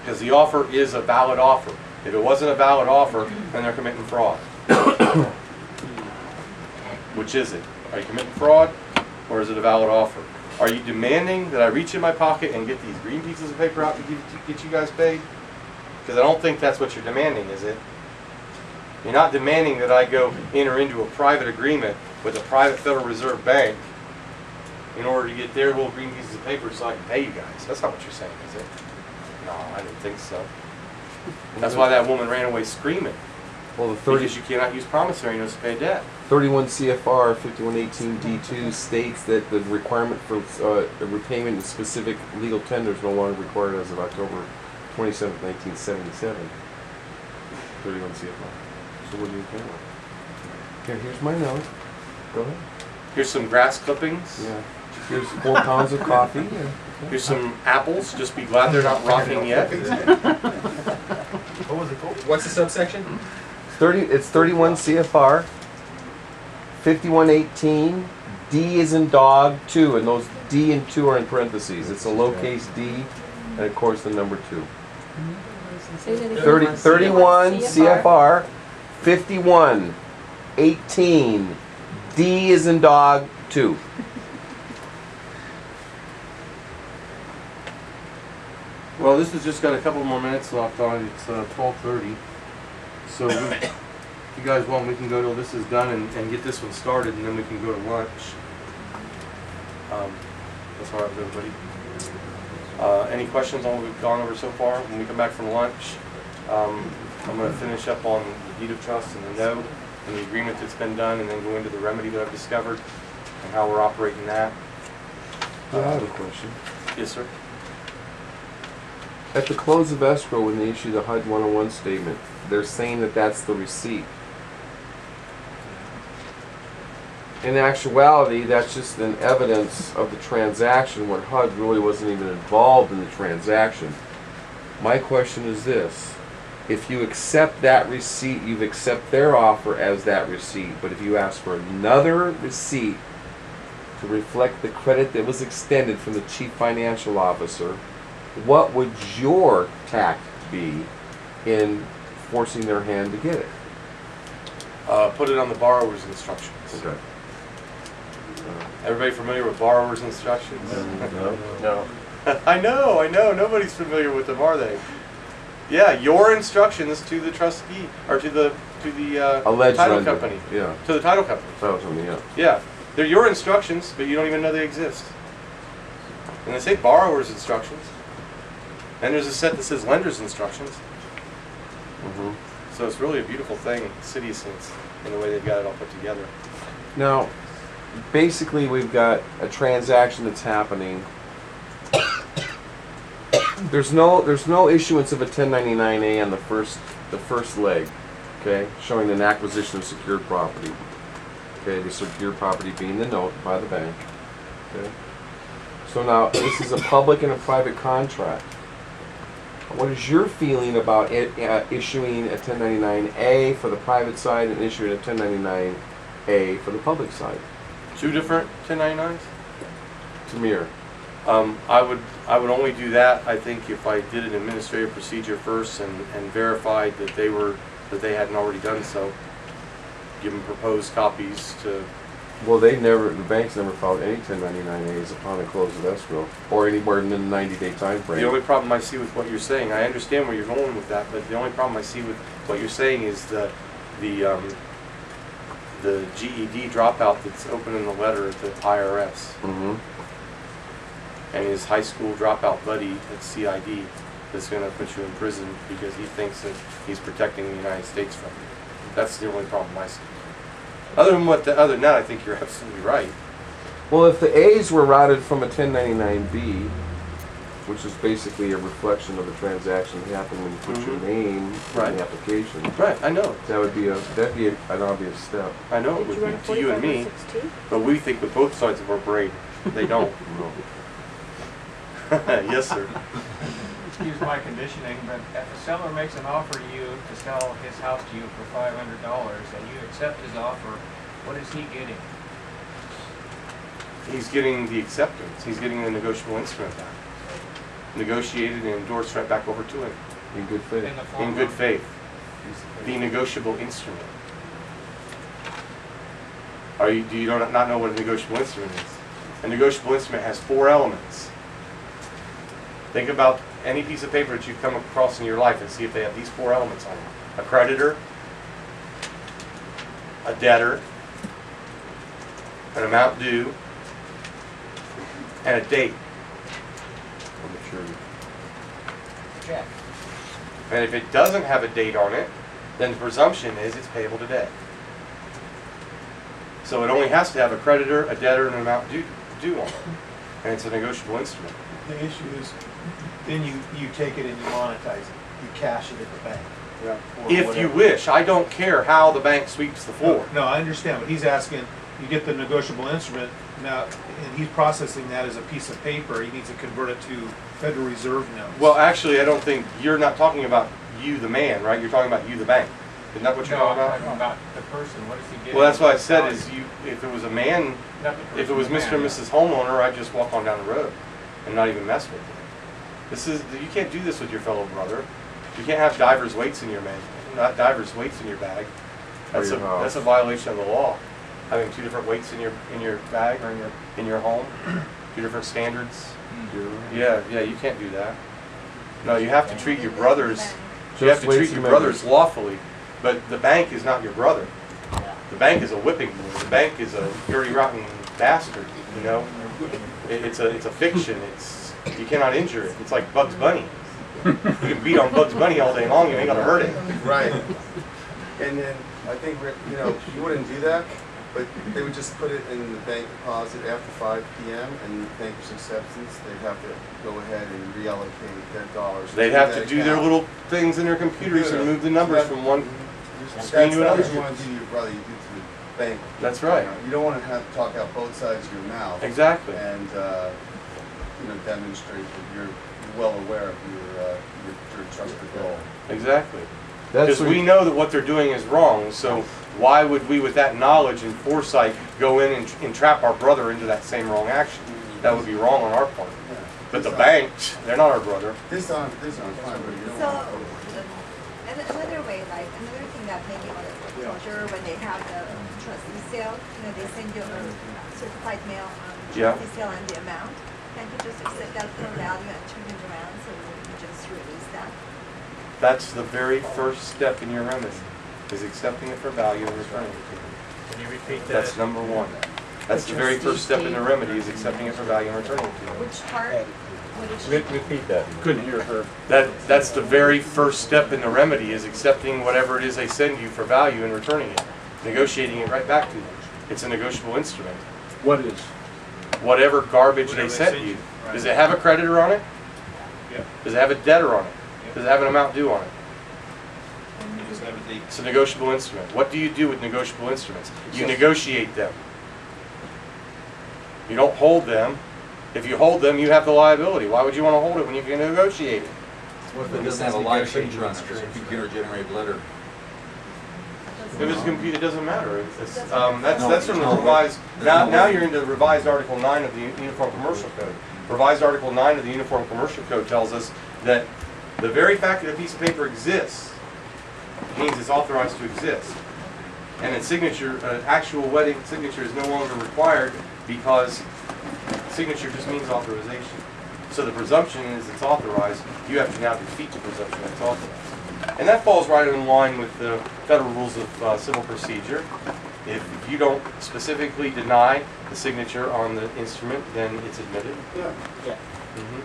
Because the offer is a valid offer. If it wasn't a valid offer, then they're committing fraud. Which is it? Are you committing fraud, or is it a valid offer? Are you demanding that I reach in my pocket and get these green pieces of paper out to get you guys paid? Because I don't think that's what you're demanding, is it? You're not demanding that I go enter into a private agreement with a private Federal Reserve bank in order to get their little green pieces of paper so I can pay you guys. That's not what you're saying, is it? No, I didn't think so. That's why that woman ran away screaming. Well, because you cannot use promissory notes to pay debt. 31 CFR 5118 D2 states that the requirement for repayment in specific legal tender is no longer required as of October 27, 1977. 31 CFR. So what do you think? Here, here's my note. Go ahead. Here's some grass clippings. Yeah. Here's 4 pounds of coffee. Yeah. Here's some apples. Just be glad they're not rotting yet. What was it called? What's the subsection? It's 31 CFR 5118 D is in dog 2, and those D and 2 are in parentheses. It's a lowercase d, and of course the number 2. 31 CFR 5118 D is in dog 2. Well, this has just got a couple more minutes left on it. It's 12:30. So if you guys want, we can go till this is done and get this one started, and then we can go to lunch. That's all right with everybody. Any questions on what we've gone over so far? When we come back from lunch, I'm going to finish up on the deed of trust and the note and the agreement that's been done, and then go into the remedy that I've discovered and how we're operating that. I have a question. Yes, sir. At the close of escrow, when they issue the HUD 101 statement, they're saying that that's the receipt. In actuality, that's just an evidence of the transaction when HUD really wasn't even involved in the transaction. My question is this. If you accept that receipt, you accept their offer as that receipt. But if you ask for another receipt to reflect the credit that was extended from the chief financial officer, what would your tact be in forcing their hand to get it? Put it on the borrower's instructions. Okay. Everybody familiar with borrower's instructions? No. I know. Nobody's familiar with them, are they? Yeah, your instructions to the trustee or to the Alleged title lender. company. Yeah. To the title company. Title company, yeah. Yeah, they're your instructions, but you don't even know they exist. And they say borrower's instructions. And there's a set that says lender's instructions. Mm-hmm. So it's really a beautiful thing, city sense, in the way they've got it all put together. Now, basically, we've got a transaction that's happening. There's no issuance of a 1099-A on the first leg, okay, showing an acquisition of secured property. Okay, the secured property being the note by the bank. Okay. So now this is a public and a private contract. What is your feeling about issuing a 1099-A for the private side and issuing a 1099-A for the public side? Two different 1099s? Tamir. I would only do that, I think, if I did an administrative procedure first and verified that they hadn't already done so. Give them proposed copies to. Well, the banks never filed any 1099-As upon the close of escrow, or anywhere in the 90-day time frame. The only problem I see with what you're saying, I understand where you're going with that, but the only problem I see with what you're saying is the GED dropout that's open in the letter at the IRS. Mm-hmm. And his high school dropout buddy at CID that's going to put you in prison because he thinks that he's protecting the United States from you. That's the only problem I see. Other than that, I think you're absolutely right. Well, if the A's were routed from a 1099-B, which is basically a reflection of the transaction that happened when you put your name in the application. Right, I know. That'd be an obvious step. I know it would be to you and me, but we think with both sides of our brain. They don't. No. Yes, sir. Excuse my conditioning, but if a seller makes an offer to you to sell his house to you for $500 and you accept his offer, what is he getting? He's getting the acceptance. He's getting the negotiable instrument back. negotiated and endorsed right back over to him In good faith. In the form in good of- faith. The negotiable instrument. Do you not know what a negotiable instrument is? A negotiable instrument has 4 elements. Think about any piece of paper that you've come across in your life and see if they have these 4 elements on it. A creditor, a debtor, an amount due, and a date. Or maturity. Check. And if it doesn't have a date on it, then the presumption is it's payable today. So it only has to have a creditor, a debtor, and an amount due on it. And it's a negotiable instrument. The issue is, then you take it and you monetize it. You cash it at the bank. Or If you whatever. wish, I don't care how the bank sweeps the floor. No, I understand, but he's asking, you get the negotiable instrument, now, and he's processing that as a piece of paper, he needs to convert it to Federal Reserve notes. Well, actually, I don't think, you're not talking about you, the man, right? You're talking about you, the bank. Isn't that what you're No, I'm talking talking about? about the person, what is he getting? Well, that's what I said is if it was a man, Not the person, if it was the Mr. and man. Mrs. Homeowner, I'd just walk on down the road and not even mess with it. You can't do this with your fellow brother. You can't have divers weights in your bag. Or your house. That's a violation of the law. Having 2 different weights in your bag or in your home, 2 different standards. Yeah, you can't do that. No, you have to treat your brothers. You have to treat your brothers lawfully, but the bank is not your brother. The bank is a whipping boy. The bank is a dirty, rotten bastard. You know, it's a fiction. You cannot injure it. It's like Bugs Bunny. You can beat on Bugs Bunny all day long. You ain't gonna hurt him. Right. And then I think, you wouldn't do that, but they would just put it in the bank deposit after 5 p.m. and banker's acceptance, they'd have to go ahead and reallocate their dollars. They'd have that to do their account. little things in their computers and move the numbers from one screen That's to not another. what you want to do to your brother, you do to the bank. That's right. You don't want to have to talk out both sides of your mouth. Exactly. And, demonstrate that you're well aware of your trusted goal. Exactly. That's Because what we know that what they're doing is wrong, so why would we, with that knowledge and foresight, go in and entrap our brother into that same wrong action? That would be wrong on our part. But the bank, they're not our brother. This on fine, but you don't So, want to. and another way, like, another thing that maybe on the foreclosure, when they have the trustee sale, they send you a certified mail on the Yeah. trustee sale and the amount. Can't you just accept that for value and turn it around, so you just release that? That's the very first step in your remedy, is accepting it for value and returning it to them. Can you repeat that? That's number 1. That's the very first step in the remedy, is accepting it for value and returning it to them. Which part, what is? Repeat that. Couldn't hear her. That's the very first step in the remedy, is accepting whatever it is they send you for value and returning it, negotiating it right back to them. It's a negotiable instrument. What is? Whatever garbage Whatever they they sent send you. you, right. Does it have a creditor on it? Yeah. Does it have a debtor on it? Yeah. Does it have an amount due on it? Just have a date. It's a negotiable instrument. What do you do with negotiable instruments? You negotiate them. You don't hold them. If you hold them, you have the liability. Why would you want to hold it when you can negotiate it? What if it doesn't have a live signature on it, it's a computer-generated letter? If it's computed, it doesn't matter. That's from the revised. Now you're into the revised Article 9 of the Uniform Commercial Code. Revised Article 9 of the Uniform Commercial Code tells us that the very fact that a piece of paper exists means it's authorized to exist, and a signature, an actual wedding signature, is no longer required because signature just means authorization. So the presumption is it's authorized. You have to now defeat the presumption that it's authorized. And that falls right in line with the federal rules of civil procedure. If you don't specifically deny the signature on the instrument, then it's admitted. Yeah. Mhm.